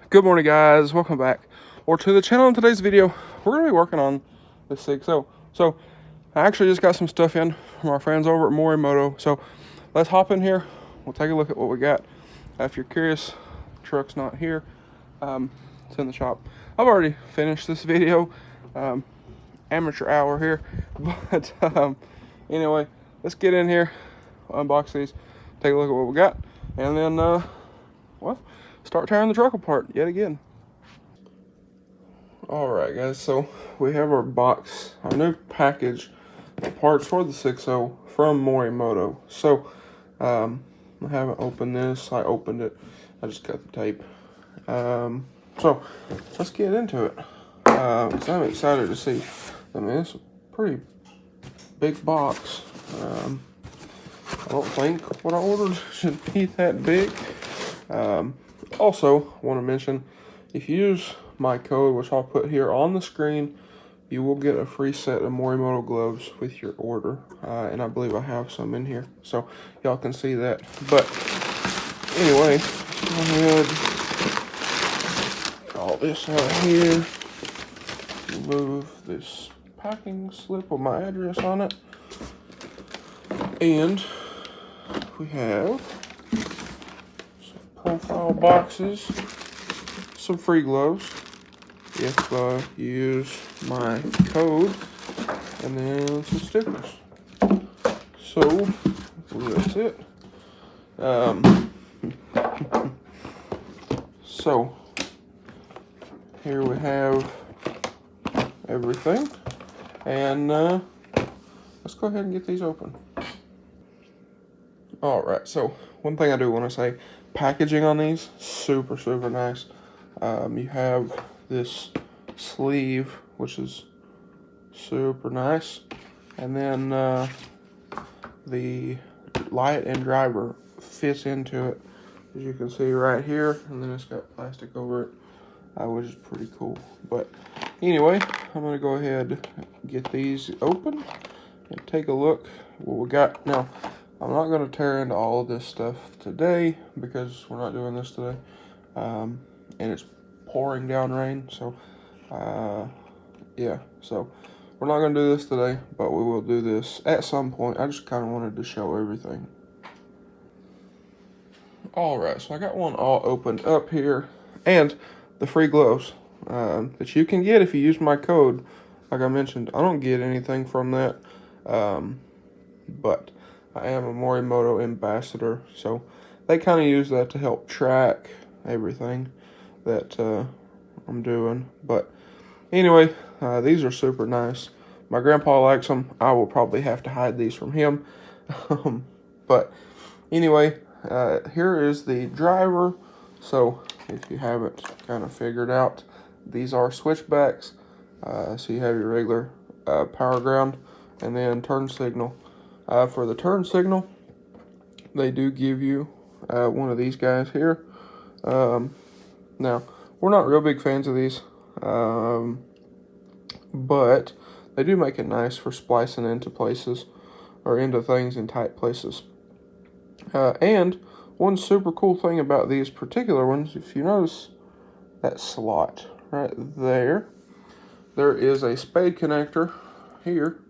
Good morning, guys. Welcome back or to the channel. In today's video, we're going to be working on the 6.0. So I actually just got some stuff in from our friends over at Morimoto. So let's hop in here. We'll take a look at what we got. If you're curious, the truck's not here. It's in the shop. I've already finished this video. Amateur hour here. But anyway, let's get in here, unbox these, take a look at what we got, and then, well, start tearing the truck apart yet again. Alright guys, so we have our box, our new package of parts for the 6.0 from Morimoto. So, I haven't opened this. I opened it. I just cut the tape. So, let's get into it. Because I'm excited to see. I mean, it's a pretty big box. I don't think what I ordered should be that big. Also, want to mention, if you use my code, which I'll put here on the screen, you will get a free set of Morimoto gloves with your order. And I believe I have some in here, so y'all can see that. But anyway, go ahead, get all this out of here. Remove this packing slip with my address on it. And we have some profile boxes, some free gloves if you use my code, and then some stickers. So that's it. So here we have everything, and let's go ahead and get these open. Alright, so one thing I do want to say, packaging on these, super nice. You have this sleeve, which is super nice, and then the light and driver fits into it, as you can see right here, and then it's got plastic over it, which is pretty cool. But anyway, I'm going to go ahead and get these open and take a look what we got. Now, I'm not going to tear into all of this stuff today because we're not doing this today, and it's pouring down rain, so yeah, so we're not going to do this today, but we will do this at some point. I just kind of wanted to show everything. Alright, so I got one all opened up here, and the free gloves that you can get if you use my code. Like I mentioned, I don't get anything from that, but I am a Morimoto ambassador, so they kind of use that to help track everything that I'm doing. But anyway, these are super nice. My grandpa likes them. I will probably have to hide these from him. But anyway, here is the driver. So if you haven't kind of figured out, these are switchbacks. So you have your regular power ground and then turn signal. For the turn signal, they do give you one of these guys here. Now, we're not real big fans of these, but they do make it nice for splicing into places or into things in tight places. And one super cool thing about these particular ones, if you notice that slot right there, there is a spade connector here,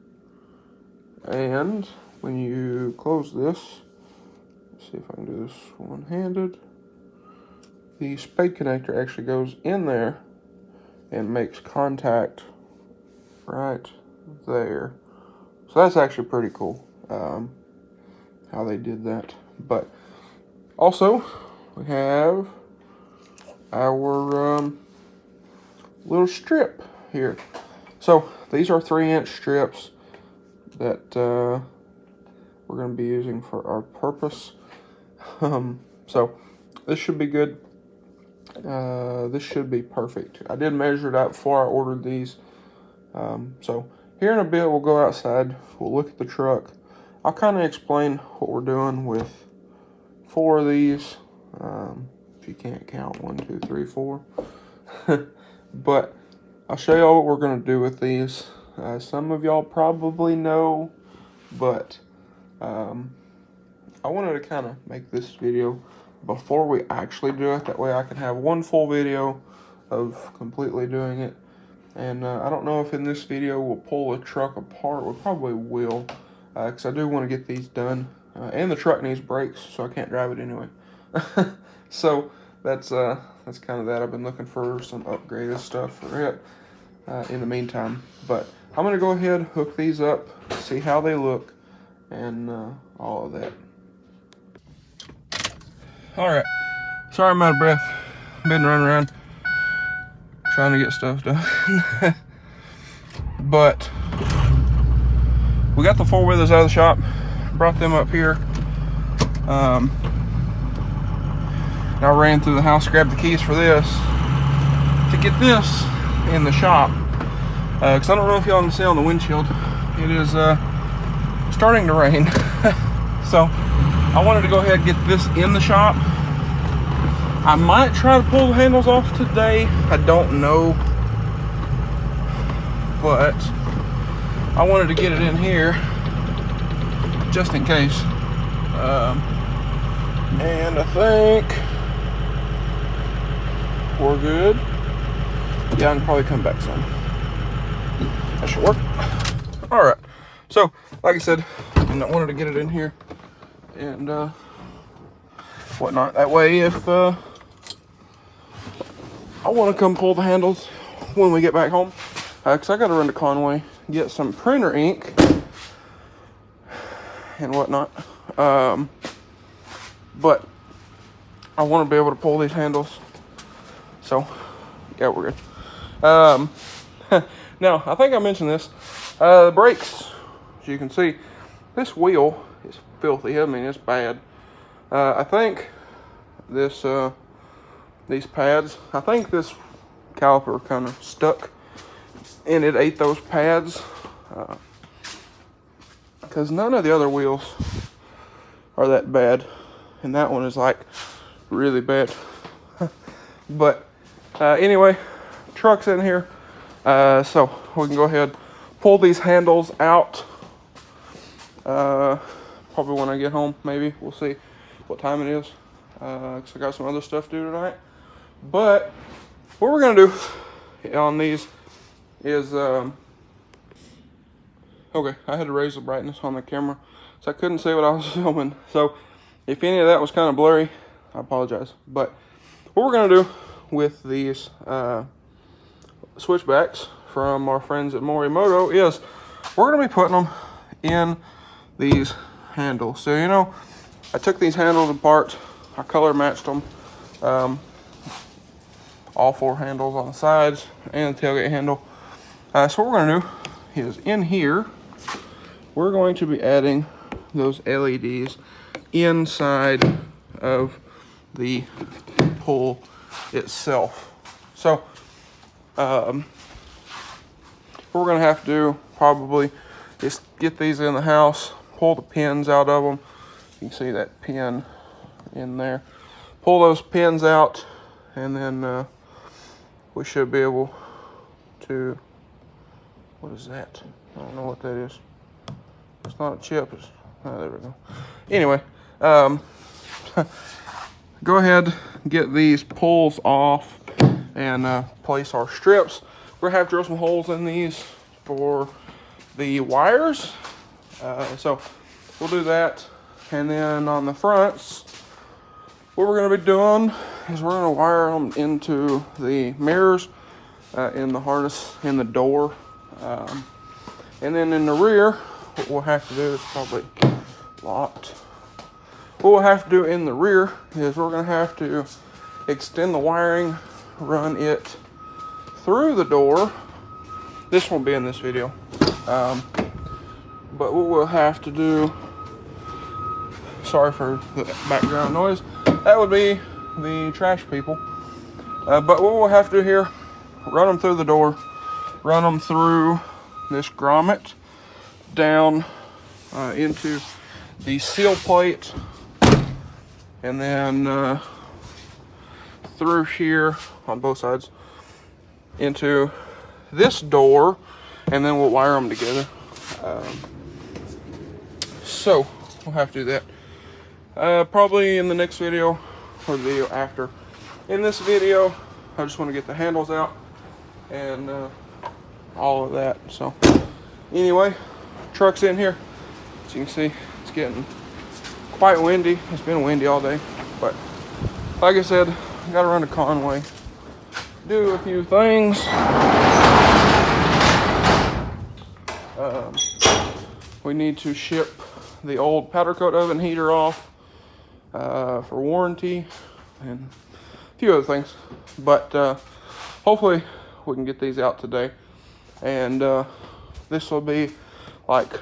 and when you close this, let's see if I can do this one-handed, the spade connector actually goes in there and makes contact right there. So that's actually pretty cool, how they did that. But also, we have our little strip here. So these are 3-inch strips that we're going to be using for our purpose. So this should be good. This should be perfect. I did measure it out before I ordered these. So here in a bit, we'll go outside. We'll look at the truck. I'll kind of explain what we're doing with 4 of these. If you can't count, 1, 2, 3, 4. But I'll show y'all what we're going to do with these. Some of y'all probably know, but I wanted to kind of make this video before we actually do it. That way I can have one full video of completely doing it. And I don't know if in this video we'll pull the truck apart. We probably will, because I do want to get these done. And the truck needs brakes, so I can't drive it anyway. So that's kind of that. I've been looking for some upgraded stuff for it in the meantime. But I'm going to go ahead, hook these up, see how they look, and all of that. Alright, sorry I'm out of breath. Been running around trying to get stuff done. But we got the four-wheelers out of the shop, brought them up here. I ran through the house, grabbed the keys for this to get this in the shop. Because I don't know if y'all can see on the windshield, it is starting to rain. So I wanted to go ahead and get this in the shop. I might try to pull the handles off today. I don't know. But I wanted to get it in here just in case. And I think we're good. Yeah, I can probably come back some. That should work. All right. So, like I said, I wanted to get it in here and whatnot. That way, if I want to come pull the handles when we get back home, because I got to run to Conway, get some printer ink and whatnot. But I want to be able to pull these handles. So, yeah, we're good. Now, I think I mentioned this. The brakes, as you can see, this wheel is filthy. I mean, it's bad. I think this, these pads, I think this caliper kind of stuck and it ate those pads. Because none of the other wheels are that bad. And that one is like really bad. But anyway, truck's in here. So we can go ahead, pull these handles out. Probably when I get home, maybe. We'll see what time it is. Because I got some other stuff to do tonight. But what we're going to do on these is... okay, I had to raise the brightness on the camera, so I couldn't see what I was filming. So if any of that was kind of blurry, I apologize. But what we're going to do with these switchbacks from our friends at Morimoto is we're going to be putting them in these handles. So, you know, I took these handles apart, I color matched them, all four handles on the sides and the tailgate handle. So what we're going to do is in here, we're going to be adding those LEDs inside of the pull itself. So what we're going to have to do probably is get these in the house, pull the pins out of them. You can see that pin in there. Pull those pins out, and then we should be able to, what is that? I don't know what that is. It's not a chip. It's, oh, there we go. Anyway, go ahead, get these pulls off, and place our strips. We're gonna have to drill some holes in these for the wires. So we'll do that. And then on the fronts, what we're gonna be doing is we're gonna wire them into the mirrors, in the harness, in the door. And then in the rear, what we'll have to do is probably locked. What we'll have to do in the rear is we're going to have to extend the wiring, run it through the door. This won't be in this video. But what we'll have to do, sorry for the background noise, that would be the trash people. But what we'll have to do here, run them through the door, run them through this grommet down into the seal plate, and then through here on both sides into this door, and then we'll wire them together. So we'll have to do that probably in the next video. or the video after. In this video, I just want to get the handles out and all of that. So anyway, truck's in here. As you can see, it's getting quite windy. It's been windy all day, but like I said, I gotta run to Conway, do a few things. We need to ship the old powder coat oven heater off for warranty and a few other things, but hopefully we can get these out today, and this will be like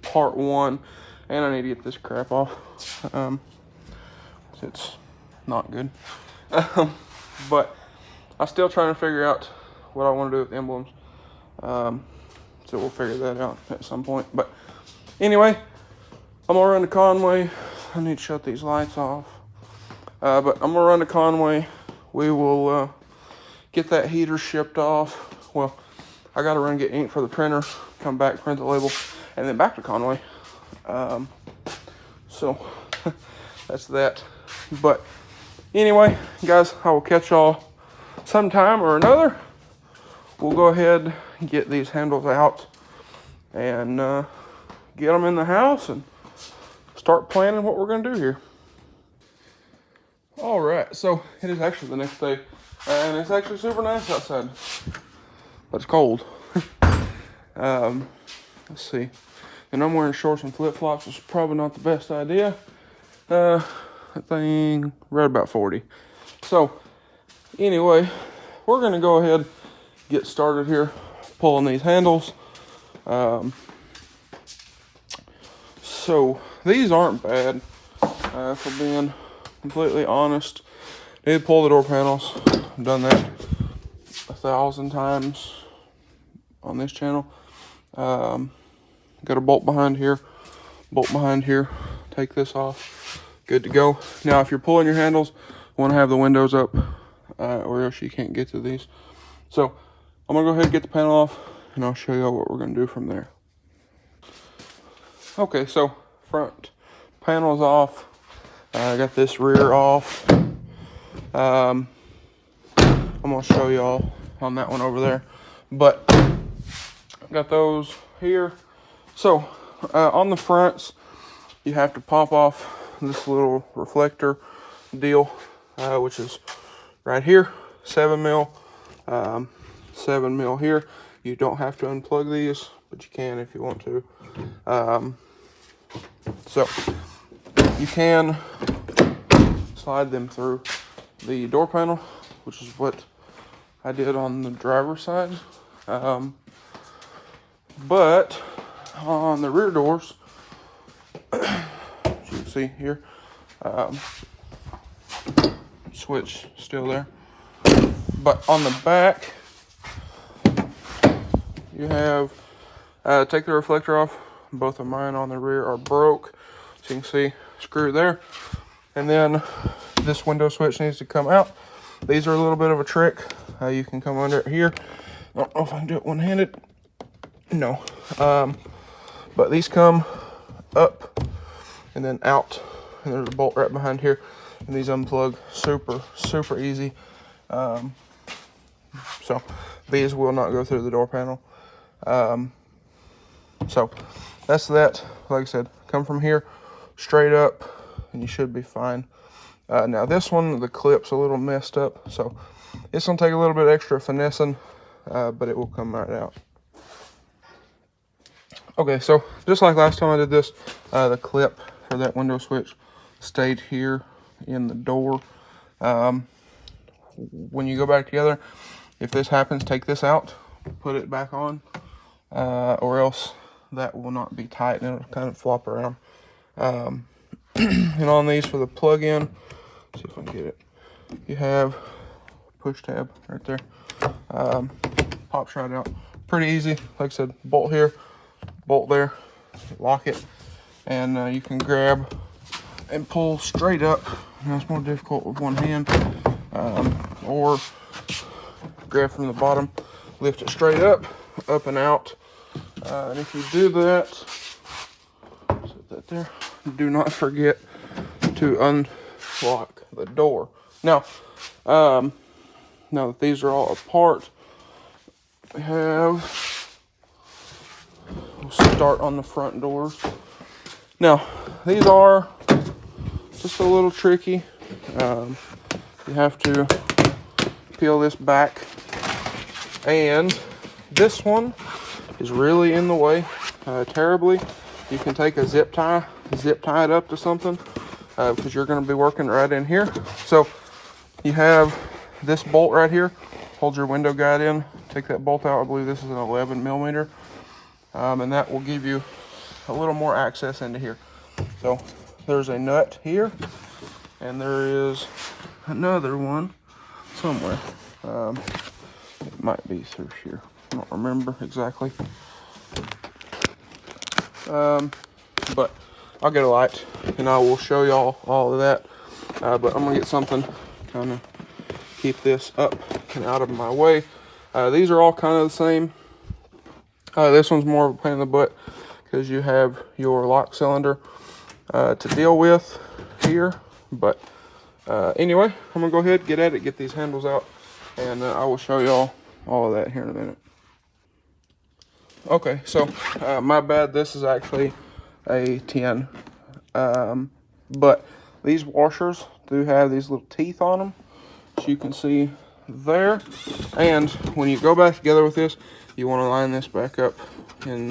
part 1, and I need to get this crap off. It's not good. But I'm still trying to figure out what I want to do with emblems. So we'll figure that out at some point. But anyway, I'm gonna run to Conway. I need to shut these lights off. But I'm gonna run to Conway. We will get that heater shipped off. Well, I gotta run and get ink for the printer, come back, print the label, and then back to Conway. So that's that. But anyway, guys, I will catch y'all sometime or another. We'll go ahead and get these handles out and get them in the house and start planning what we're going to do here. All right, so it is actually the next day, and it's actually super nice outside, but it's cold. Let's see. And I'm wearing shorts and flip-flops, which is probably not the best idea. That thing right about 40. So anyway, we're gonna go ahead, get started here, pulling these handles. So these aren't bad, for being completely honest. Need to pull the door panels. I've done that 1,000 times on this channel. Got a bolt behind here, take this off, good to go. Now if you're pulling your handles, you want to have the windows up, or else you can't get to these. So I'm gonna go ahead and get the panel off, and I'll show you what we're gonna do from there. Okay, so front panel's off. I got this rear off. I'm gonna show y'all on that one over there, but got those here. So on the fronts, you have to pop off this little reflector deal, which is right here, 7 mil, 7 mil here. You don't have to unplug these, but you can if you want to. So you can slide them through the door panel, which is what I did on the driver's side. But on the rear doors, as you can see here, switch still there. But on the back, you have, take the reflector off. Both of mine on the rear are broke. So you can see, screw there. And then this window switch needs to come out. These are a little bit of a trick. You can come under it here. I don't know if I can do it one-handed. No. But these come up and then out. And there's a bolt right behind here. And these unplug super easy. So these will not go through the door panel. So that's that. Like I said, come from here straight up and you should be fine. Now this one, the clip's a little messed up, so it's gonna take a little bit extra finessing, but it will come right out. Okay, so just like last time I did this, the clip for that window switch stayed here in the door. When you go back together, if this happens, take this out, put it back on, or else that will not be tight and it'll kind of flop around. And on these for the plug-in, see if I can get it, you have push tab right there. Pops right out, pretty easy. Like I said, bolt here, bolt there, lock it, and you can grab and pull straight up. Now it's more difficult with one hand, or grab from the bottom, lift it straight up and out. And if you do that, set that there, do not forget to lock the door. Now that these are all apart, we have, we'll start on the front doors. Now, these are just a little tricky. You have to peel this back, and this one is really in the way terribly. You can take a zip tie it up to something because you're going to be working right in here. So you have this bolt right here, hold your window guide in, take that bolt out. I believe this is an 11 millimeter, and that will give you a little more access into here. So there's a nut here, and there is another one somewhere. It might be through here. I don't remember exactly. But I'll get a light and I will show y'all all of that. But I'm gonna get something kind of keep this up and out of my way. These are all kind of the same. This one's more of a pain in the butt because you have your lock cylinder to deal with here. But anyway, I'm gonna go ahead, get at it, get these handles out, and I will show y'all all of that here in a minute. Okay, so my bad, this is actually a 10. But these washers do have these little teeth on them, as you can see there. And when you go back together with this, you want to line this back up in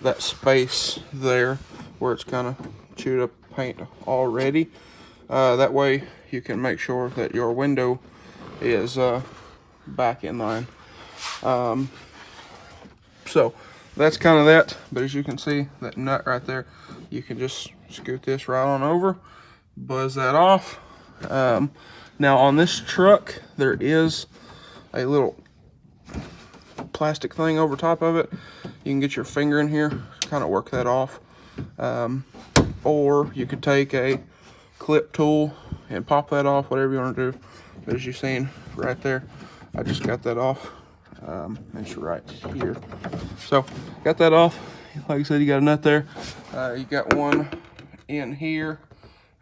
that space there where it's kind of chewed up paint already. That way you can make sure that your window is back in line. So that's kind of that, but as you can see, that nut right there, you can just scoot this right on over, buzz that off. Now on this truck, there is a little plastic thing over top of it. You can get your finger in here, kind of work that off. Or you could take a clip tool and pop that off, whatever you want to do. But as you've seen right there, I just got that off. It's right here. So got that off. Like I said, you got a nut there. You got one in here.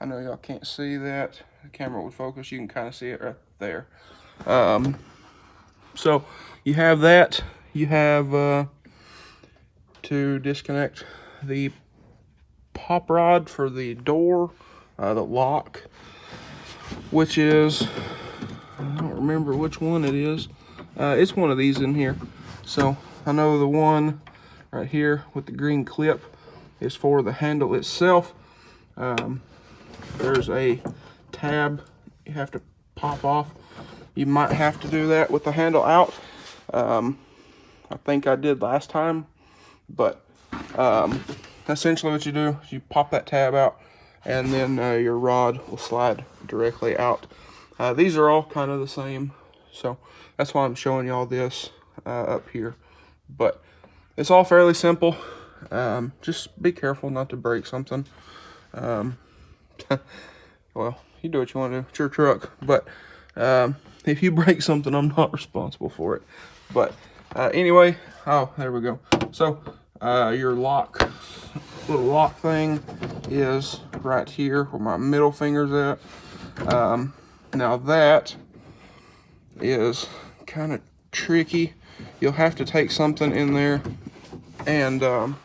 I know y'all can't see that. The camera would focus. You can kind of see it right there. So you have that. You have to disconnect the pop rod for the door, the lock, which is, I don't remember which one it is. It's one of these in here. So I know the one right here with the green clip is for the handle itself. There's a tab you have to pop off. You might have to do that with the handle out. I think I did last time, but essentially what you do is you pop that tab out, and then your rod will slide directly out. These are all kind of the same, so that's why I'm showing y'all this up here. But it's all fairly simple. Just be careful not to break something. Well, you do what you want to do. It's your truck. But if you break something, I'm not responsible for it. But anyway, oh, there we go. So your little lock thing is right here where my middle finger's at. Now that is kind of tricky. You'll have to take something in there and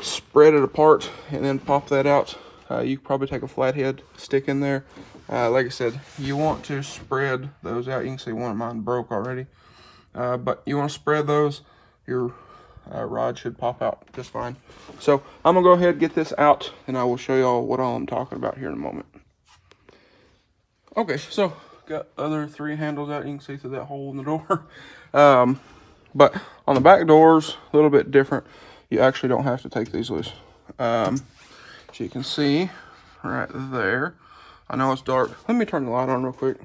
spread it apart and then pop that out. You could probably take a flathead, stick in there. Like I said, you want to spread those out. You can see one of mine broke already. But you want to spread those. Your rod should pop out just fine. So I'm going to go ahead and get this out, and I will show y'all what all I'm talking about here in a moment. Okay, so got other 3 handles out. You can see through that hole in the door. But on the back doors, a little bit different. You actually don't have to take these loose. So you can see right there. I know it's dark. Let me turn the light on real quick.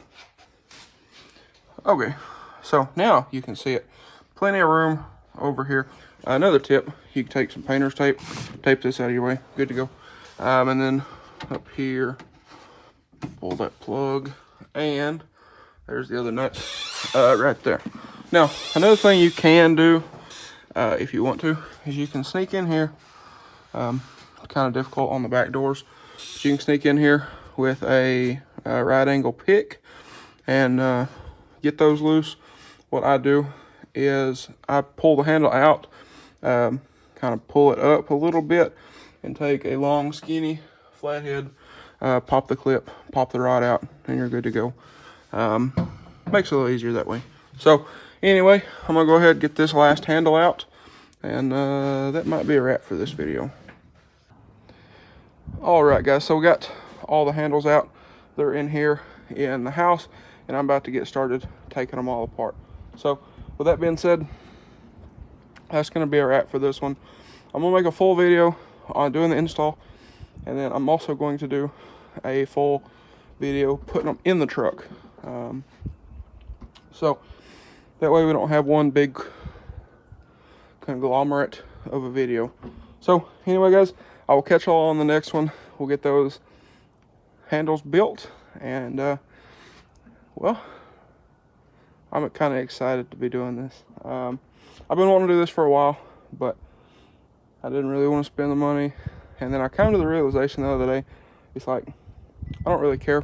Okay, so now you can see it. Plenty of room over here. Another tip, you can take some painter's tape, tape this out of your way, good to go. And then up here, pull that plug, and there's the other nut right there. Now, another thing you can do, if you want to, is you can sneak in here. Kind of difficult on the back doors, But you can sneak in here with a right angle pick and get those loose. What I do is I pull the handle out, kind of pull it up a little bit, and take a long, skinny flathead, pop the clip, pop the rod out, and you're good to go. Makes it a little easier that way. So anyway, I'm gonna go ahead and get this last handle out, and that might be a wrap for this video. All right, guys, so we got all the handles out. They're in here in the house, and I'm about to get started taking them all apart. So with that being said, that's gonna be a wrap for this one. I'm gonna make a full video on doing the install, and then I'm also going to do a full video putting them in the truck. So that way we don't have one big conglomerate of a video. So anyway, guys, I will catch y'all on the next one. We'll get those handles built, and well, I'm kind of excited to be doing this. I've been wanting to do this for a while, but I didn't really want to spend the money. And then I came to the realization the other day, it's like, I don't really care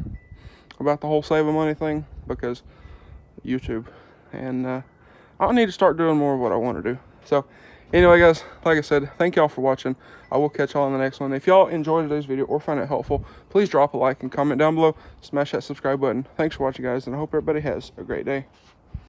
about the whole saving money thing because YouTube. And I need to start doing more of what I want to do. So anyway, guys, like I said, thank y'all for watching. I will catch y'all in the next one. If y'all enjoyed today's video or find it helpful, please drop a like and comment down below. Smash that subscribe button. Thanks for watching, guys, and I hope everybody has a great day.